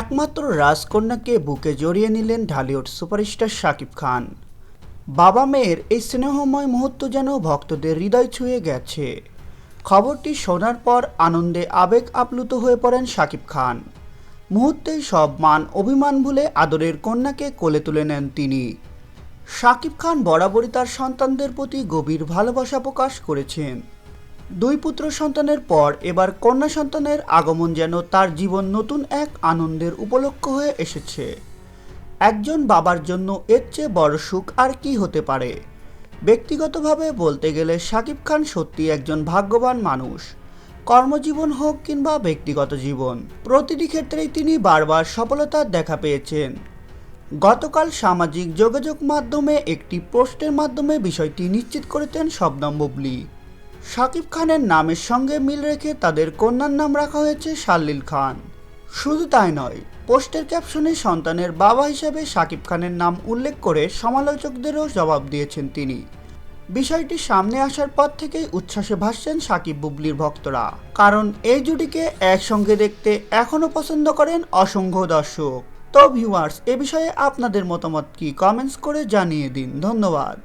একমাত্র রাজকন্যাকে বুকে জড়িয়ে নিলেন ঢালিউড সুপারস্টার শাকিব খান। বাবা মেয়ের এই স্নেহময় মুহূর্ত যেন ভক্তদের হৃদয় ছুঁয়ে গেছে। খবরটি শোনার পর আনন্দে আবেগ আপ্লুত হয়ে পড়েন শাকিব খান। মুহূর্তেই সব মান অভিমান ভুলে আদরের কন্যাকে কোলে তুলে নেন তিনি। শাকিব খান বরাবরই তার সন্তানদের প্রতি গভীর ভালোবাসা প্রকাশ করেছেন। দুই পুত্র সন্তানের পর এবার কন্যা সন্তানের আগমন যেন তার জীবন নতুন এক আনন্দের উপলক্ষ হয়ে এসেছে। একজন বাবার জন্য এর চেয়ে বড় সুখ আর কি হতে পারে। ব্যক্তিগতভাবে বলতে গেলে শাকিব খান সত্যি একজন ভাগ্যবান মানুষ। কর্মজীবন হোক কিংবা ব্যক্তিগত জীবন, প্রতিটি ক্ষেত্রেই তিনি বারবার সফলতার দেখা পেয়েছেন। গতকাল সামাজিক যোগাযোগ মাধ্যমে একটি পোস্টের মাধ্যমে বিষয়টি নিশ্চিত করেছেন শবনম বুবলী। শাকিব খানের নামের সঙ্গে মিল রেখে তাদের কন্যার নাম রাখা হয়েছে শার্লিল খান। শুধু তাই নয়, পোস্টের ক্যাপশনে সন্তানের বাবা হিসেবে শাকিব খানের নাম উল্লেখ করে সমালোচকদেরও জবাব দিয়েছেন তিনি। বিষয়টি সামনে আসার পর থেকেই উচ্ছ্বাসে ভাসছেন শাকিব বুবলীর ভক্তরা, কারণ এই জুটিকে একসঙ্গে দেখতে এখনও পছন্দ করেন অসংখ্য দর্শক। তো ভিউয়ার্স, এ বিষয়ে আপনাদের মতামত কি কমেন্টস করে জানিয়ে দিন। ধন্যবাদ।